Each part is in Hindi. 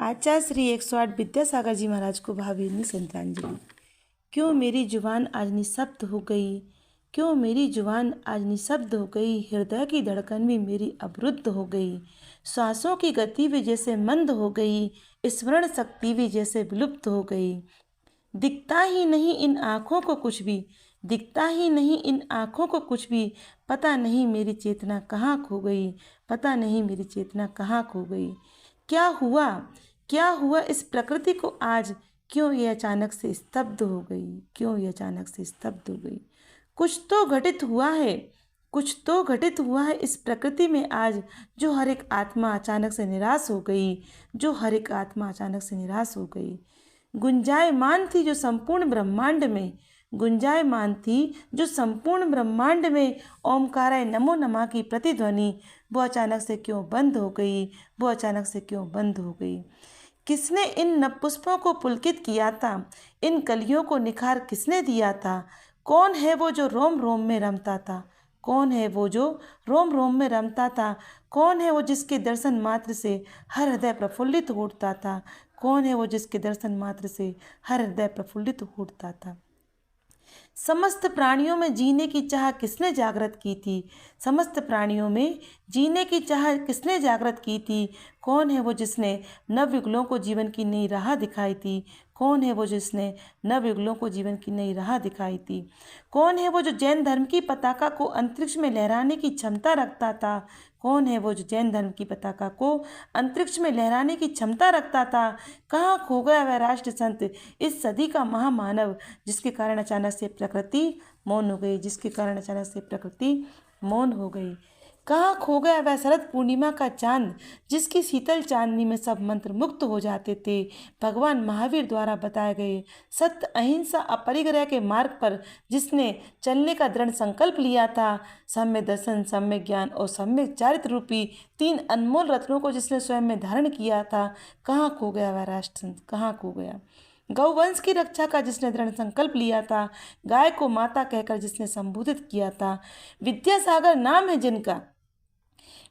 आचार्य श्री 108 विद्यासागर जी महाराज को भावभीनी श्रद्धांजलि। क्यों मेरी जुबान आज निशब्द हो गई, क्यों मेरी जुबान आज निशब्द हो गई, हृदय की धड़कन भी मेरी अवरुद्ध हो गई, श्वासों की गति भी जैसे मंद हो गई, स्मरण शक्ति भी जैसे विलुप्त हो गई। दिखता ही नहीं इन आँखों को कुछ भी, दिखता ही नहीं इन आँखों को कुछ भी, पता नहीं मेरी चेतना कहाँ खो गई, पता नहीं मेरी चेतना कहाँ खो गई। क्या हुआ इस प्रकृति को आज, क्यों ये अचानक से स्तब्ध हो गई, क्यों ये अचानक से स्तब्ध हो गई। कुछ तो घटित हुआ है, कुछ तो घटित हुआ है इस प्रकृति में आज, जो हर एक आत्मा अचानक से निराश हो गई, जो हर एक आत्मा अचानक से निराश हो गई। गुंजायमान थी जो संपूर्ण ब्रह्मांड में, गुंजायमान थी जो संपूर्ण ब्रह्मांड में ओमकाराय नमो नमः की प्रतिध्वनि, वो अचानक से क्यों बंद हो गई, वो अचानक से क्यों बंद हो गई। किसने इन नव पुष्पों को पुलकित किया था, इन कलियों को निखार किसने दिया था। कौन है वो जो रोम रोम में रमता था, कौन है वो जो रोम रोम में रमता था, कौन है वो जिसके दर्शन मात्र से हर हृदय प्रफुल्लित हो उठता था, कौन है वो जिसके दर्शन मात्र से हर हृदय प्रफुल्लित हो उठता था। समस्त प्राणियों में जीने की चाह किसने जागृत की थी, समस्त प्राणियों में जीने की चाह किसने जागृत की थी। कौन है वो जिसने नवयुगलों को जीवन की नई राह दिखाई थी, कौन है वो जिसने नवयुगलों को जीवन की नई राह दिखाई थी। कौन है वो जो जैन धर्म की पताका को अंतरिक्ष में लहराने की क्षमता रखता था, कौन है वो जो जैन धर्म की पताका को अंतरिक्ष में लहराने की क्षमता रखता था। कहाँ खो गया वह राष्ट्र संत, इस सदी का महामानव, जिसके कारण अचानक से प्रकृति मौन हो गई, जिसके कारण अचानक से प्रकृति मौन हो गई। कहाँ खो गया वह शरद पूर्णिमा का चांद, जिसकी शीतल चांदनी में सब मंत्र मुक्त हो जाते थे। भगवान महावीर द्वारा बताए गए सत्य अहिंसा अपरिग्रह के मार्ग पर जिसने चलने का दृढ़ संकल्प लिया था, सम्यक दर्शन, सम्यक ज्ञान और सम्यक चारित्र रूपी 3 अनमोल रत्नों को जिसने स्वयं में धारण किया था, कहाँ खो गया वह राष्ट्र, कहाँ खो गया। गौवंश की रक्षा का जिसने दृढ़ संकल्प लिया था, गाय को माता कहकर जिसने संबोधित किया था। विद्यासागर नाम है जिनका,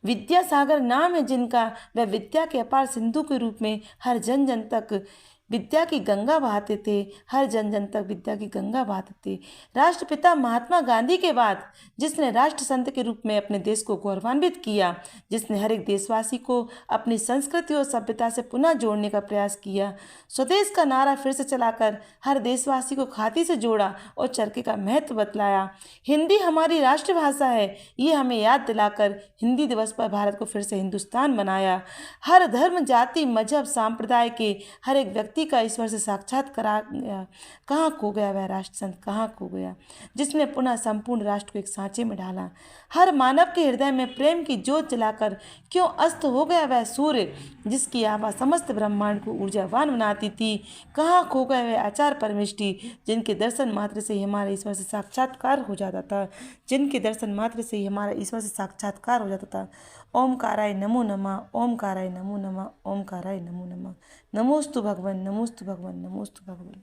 विद्यासागर नाम है जिनका, वह विद्या के अपार सिंधु के रूप में हर जन जन तक विद्या की गंगा बहाते थे, हर जन जन तक विद्या की गंगा बहाते थे। राष्ट्रपिता महात्मा गांधी के बाद जिसने राष्ट्र संत के रूप में अपने देश को गौरवान्वित किया, जिसने हर एक देशवासी को अपनी संस्कृति और सभ्यता से पुनः जोड़ने का प्रयास किया, स्वदेश का नारा फिर से चलाकर हर देशवासी को खादी से जोड़ा और चरखे का महत्व बतलाया। हिंदी हमारी राष्ट्रभाषा है, ये हमें याद दिलाकर हिंदी दिवस पर भारत को फिर से हिंदुस्तान बनाया। हर धर्म, जाति, मजहब, सांप्रदाय के हर एक व्यक्ति का ईश्वर से साक्षात करा गया। कहाँ खो गया वह राष्ट्र संत, कहाँ खो गया जिसने पुनः संपूर्ण राष्ट्र को एक सांचे में ढाला। हर मानव के हृदय में प्रेम की ज्योत जलाकर क्यों अस्त हो गया वह सूर्य, जिसकी आभा समस्त ब्रह्मांड को ऊर्जावान बनाती थी। कहाँ खो गए वह आचार्य परमेष्टि, जिनके दर्शन मात्र से ही हमारा ईश्वर से साक्षात्कार हो जाता था, जिनके दर्शन मात्र से ही हमारा ईश्वर से साक्षात्कार हो जाता था। ओमकाराय नमो नमः, ओमकाराय नमो नमः, ओमकाराय नमो नमः। नमोस्तु भगवन, नमोस्तु भगवन, नमोस्तु भगवन।